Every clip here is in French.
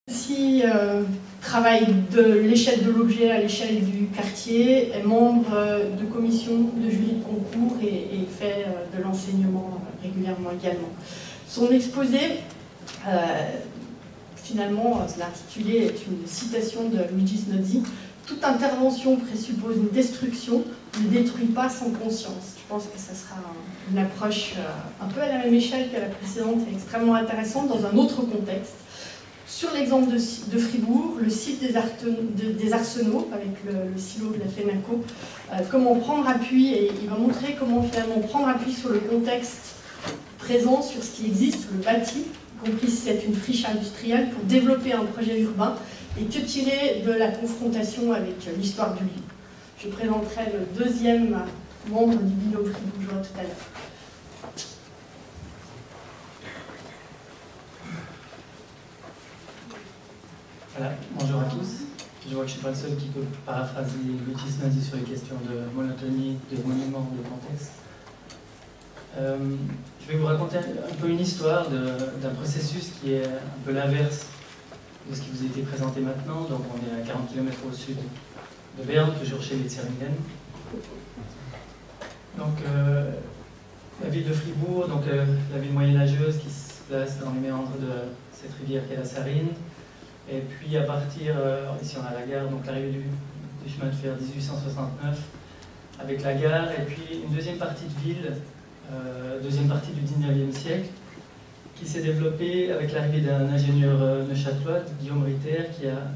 Aussi travaille de l'échelle de l'objet à l'échelle du quartier, est membre de commission de jury de concours et fait de l'enseignement régulièrement également. Son exposé, finalement, l'intitulé est une citation de Luigi Snozzi. Toute intervention présuppose une destruction, ne détruit pas sans conscience. Je pense que ça sera une approche un peu à la même échelle que la précédente et extrêmement intéressante dans un autre contexte. Sur l'exemple de Fribourg, le site des arsenaux, avec le silo de la FENACO, comment prendre appui, et il va montrer comment finalement prendre appui sur le contexte présent, sur ce qui existe, le bâti, y compris si c'est une friche industrielle, pour développer un projet urbain, et que tirer de la confrontation avec l'histoire du lieu. Je présenterai le deuxième membre du binôme fribourgeois tout à l'heure. Voilà, bonjour à tous. Je vois que je ne suis pas le seul qui peut paraphraser Luigi Snozzi sur les questions de monotonie, de monument, de contexte. Je vais vous raconter un peu une histoire d'un processus qui est un peu l'inverse de ce qui vous a été présenté maintenant. Donc on est à 40 km au sud de Berne, toujours chez les Zeringen. Donc la ville de Fribourg, donc la ville moyenâgeuse qui se place dans les méandres de cette rivière qu'est la Sarine. Et puis à partir, ici on a la gare, donc l'arrivée du chemin de fer 1869 avec la gare, et puis une deuxième partie de ville, deuxième partie du 19e siècle, qui s'est développée avec l'arrivée d'un ingénieur neuchâtelois, Guillaume Ritter, qui a,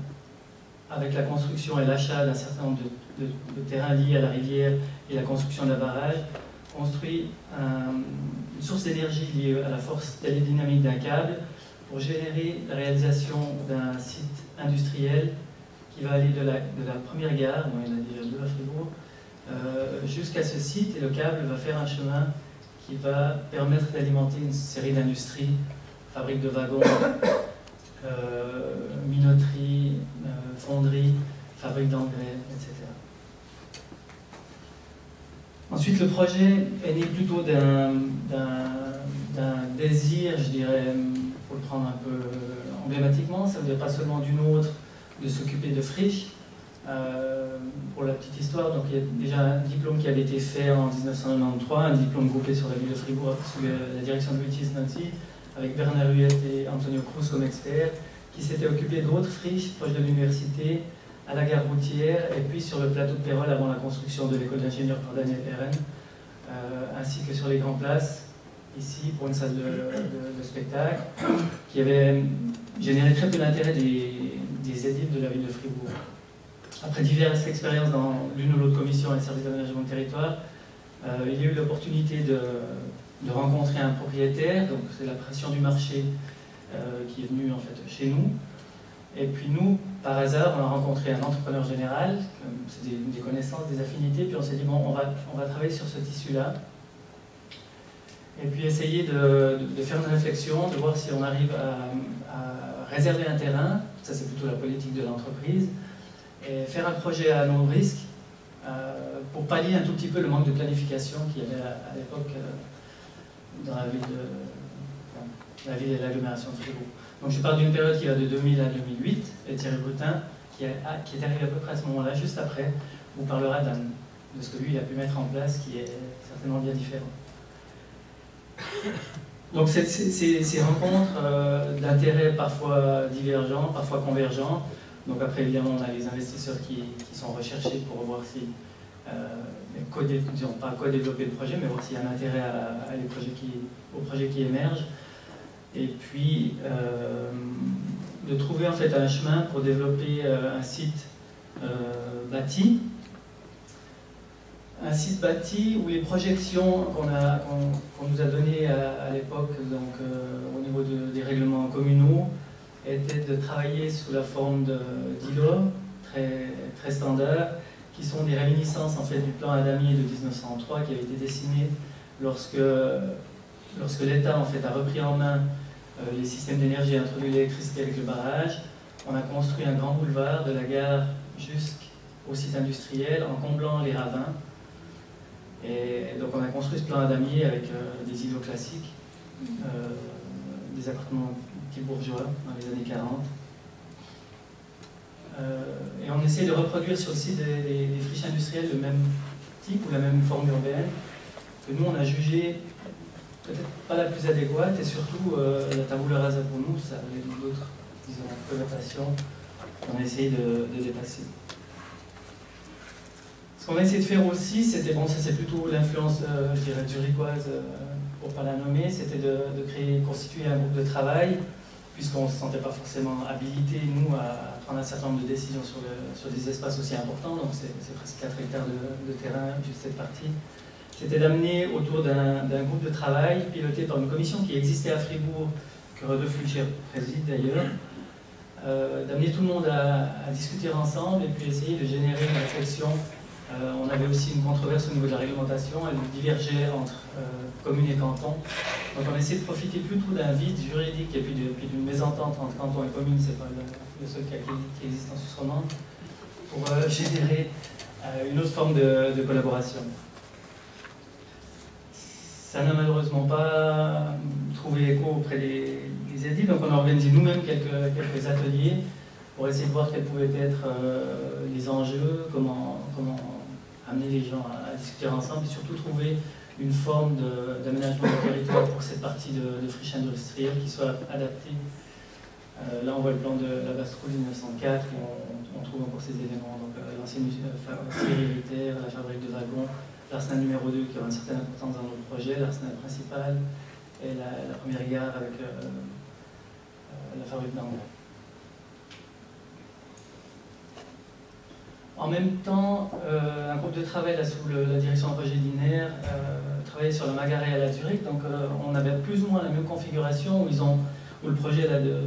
avec la construction et l'achat d'un certain nombre de terrains liés à la rivière et la construction d'un barrage, construit une source d'énergie liée à la force télé-dynamique d'un câble, pour générer la réalisation d'un site industriel qui va aller de la première gare, bon, il y en a déjà deux à Fribourg, jusqu'à ce site, et le câble va faire un chemin qui va permettre d'alimenter une série d'industries, fabrique de wagons, minoterie, fonderie, fabrique d'engrais, etc. Ensuite, le projet est né plutôt d'un désir, je dirais, pour le prendre un peu emblématiquement, ça ne veut dire pas seulement d'une autre de s'occuper de friches. Pour la petite histoire, donc il y a déjà un diplôme qui avait été fait en 1993, un diplôme groupé sur la ville de Fribourg sous la direction de Luigi Snozzi, avec Bernard Huet et Antonio Cruz comme experts, qui s'étaient occupés d'autres friches proches de l'université, à la gare routière, et puis sur le plateau de Pérol avant la construction de l'école d'ingénieurs par Daniel Perren, ainsi que sur les grandes places, ici pour une salle de spectacle, qui avait généré très peu d'intérêt des édiles de la ville de Fribourg. Après diverses expériences dans l'une ou l'autre commission et le service d'aménagement de territoire, il y a eu l'opportunité de rencontrer un propriétaire, donc c'est la pression du marché qui est venue en fait chez nous. Et puis nous, par hasard, on a rencontré un entrepreneur général, c'est des connaissances, des affinités, puis on s'est dit bon, on va travailler sur ce tissu-là. Et puis essayer de faire une réflexion, de voir si on arrive à réserver un terrain, ça c'est plutôt la politique de l'entreprise, et faire un projet à non risque pour pallier un tout petit peu le manque de planification qu'il y avait à l'époque dans la ville et l'agglomération de Fribourg. Donc je parle d'une période qui va de 2000 à 2008, et Thierry Broutin, qui est arrivé à peu près à ce moment-là, juste après, vous parlera de ce que lui il a pu mettre en place, qui est certainement bien différent. Donc ces rencontres d'intérêts parfois divergents, parfois convergents. Donc après évidemment on a les investisseurs qui sont recherchés pour voir si, disons pas co-développer le projet, mais voir s'il y a un intérêt aux projets qui émergent. Et puis de trouver en fait un chemin pour développer un site bâti. Un site bâti où les projections qu'on nous a données à l'époque, donc au niveau des règlements communaux, étaient de travailler sous la forme d'îlots très standards, qui sont des réminiscences en fait du plan Adamier de 1903 qui avait été dessiné lorsque l'État en fait a repris en main les systèmes d'énergie et introduit l'électricité avec le barrage. On a construit un grand boulevard de la gare jusqu'au site industriel en comblant les ravins. Et donc on a construit ce plan Adamier avec des îlots classiques, des appartements type bourgeois dans les années 40. Et on essaie de reproduire sur le site des friches industrielles le même type ou la même forme urbaine que nous on a jugé peut-être pas la plus adéquate, et surtout la tabula rasa pour nous, ça avait d'autres, disons, connotations qu'on a essayé de dépasser. Ce qu'on a essayé de faire aussi, c'était, bon, ça c'est plutôt l'influence, je dirais, zurichoise, pour ne pas la nommer, c'était de constituer un groupe de travail, puisqu'on ne se sentait pas forcément habilité, nous, à prendre un certain nombre de décisions sur des espaces aussi importants, donc c'est presque 4 hectares de terrain, juste cette partie. C'était d'amener autour d'un groupe de travail piloté par une commission qui existait à Fribourg, que Rodolphe Fulcher préside d'ailleurs, d'amener tout le monde à discuter ensemble et puis essayer de générer une réflexion. On avait aussi une controverse au niveau de la réglementation, elle divergeait entre communes et cantons. Donc on essayait de profiter plutôt d'un vide juridique et puis d'une mésentente entre canton et commune, c'est pas le seul cas qui existe en Suisse romande, pour générer une autre forme de collaboration. Ça n'a malheureusement pas trouvé écho auprès des édits, donc on a organisé nous-mêmes quelques ateliers pour essayer de voir quels pouvaient être les enjeux, comment amener les gens à discuter ensemble, et surtout trouver une forme d'aménagement du territoire pour cette partie de friche industrielle qui soit adaptée. Là on voit le plan de la Basse-Route 1904 où on trouve encore ces éléments, donc l'ancienne scierie militaire, la fabrique de wagons, l'arsenal numéro 2 qui aura une certaine importance dans notre projet, l'arsenal principal et la première gare avec la fabrique d'engrais. En même temps, un groupe de travail là, sous la direction de Roger Diner travaillait sur la Magarée à la Zurich, donc on avait plus ou moins la même configuration où le projet là, de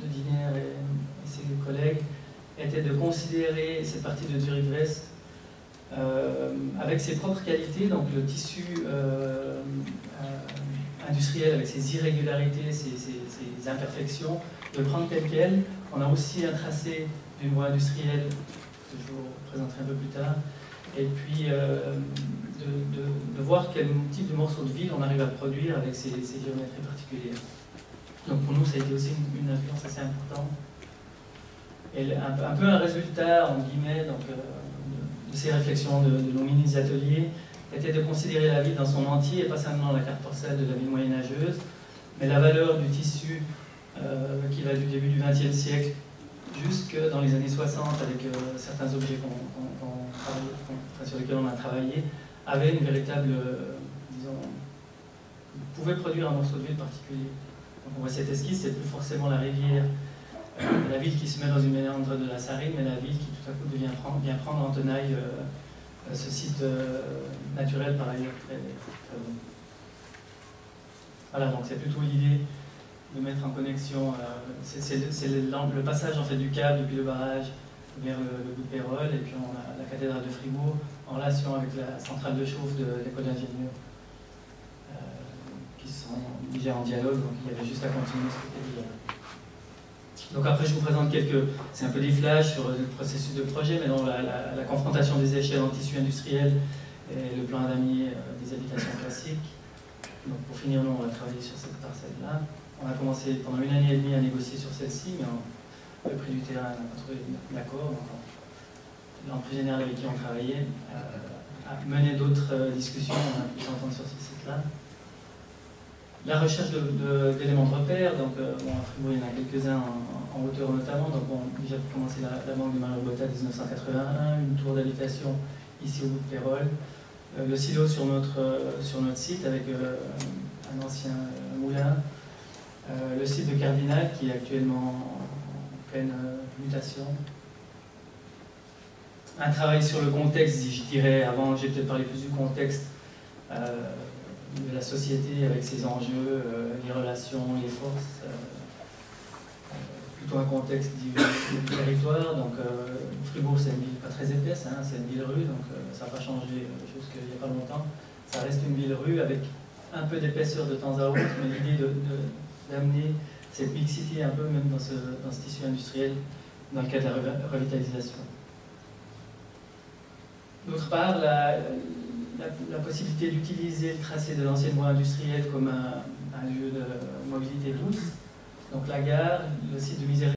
Diner et ses collègues était de considérer cette partie de Zurich-West avec ses propres qualités, donc le tissu industriel avec ses irrégularités, ses imperfections, de le prendre tel quel. On a aussi un tracé d'une voie industrielle que je vous présenterai un peu plus tard, et puis de voir quel type de morceaux de ville on arrive à produire avec ces géométries particulières. Donc pour nous, ça a été aussi une influence assez importante. Et un peu un résultat, en guillemets, donc, de ces réflexions de nos mini-ateliers, était de considérer la ville dans son entier, et pas seulement la carte porcelle de la ville moyenâgeuse, mais la valeur du tissu qui va du début du XXe siècle jusque dans les années 60, avec certains objets sur lesquels on a travaillé, avait une véritable, disons, pouvait produire un morceau de ville particulier. Donc on voit cette esquisse, c'est plus forcément la rivière, la ville qui se met dans une méandre de la Sarine, mais la ville qui tout à coup vient prendre en tenaille ce site naturel par ailleurs très bon. Voilà, donc c'est plutôt l'idée de mettre en connexion, c'est le passage en fait du câble depuis le barrage vers le bout de Pérol, et puis on a la cathédrale de Fribourg en relation avec la centrale de chauffe de l'école d'ingénieurs qui sont déjà en dialogue, donc il y avait juste à continuer ce qui était déjà là. Donc après je vous présente c'est un peu des flashs sur le processus de projet, mais non, la confrontation des échelles en tissu industriel et le plan damier des habitations classiques. Donc pour finir, nous on va travailler sur cette parcelle-là. On a commencé pendant 1 année et demie à négocier sur celle-ci, mais le prix du terrain n'a pas trouvé d'accord. L'entreprise générale avec qui on travaillait a mené d'autres discussions, on a pu s'entendre sur ce site-là. La recherche d'éléments de repère, donc bon, à Fribourg il y en a quelques-uns en hauteur notamment, donc on a déjà commencé la banque de Mario-Botta 1981, une tour d'habitation ici au bout de Pérol, le silo sur notre site avec un ancien moulin, le site de Cardinal qui est actuellement en pleine mutation. Un travail sur le contexte, je dirais, avant j'ai peut-être parlé plus du contexte de la société avec ses enjeux, les relations, les forces, plutôt un contexte du territoire. Donc Fribourg c'est une ville pas très épaisse, hein, c'est une ville-rue, donc ça n'a pas changé jusqu'il n'y a pas longtemps. Ça reste une ville-rue avec un peu d'épaisseur de temps à autre, mais l'idée d'amener cette mixité un peu même dans ce tissu industriel dans le cadre de la revitalisation. D'autre part, la possibilité d'utiliser le tracé de l'ancienne voie industrielle comme un lieu de mobilité douce. Donc la gare, le site de Miséricorde,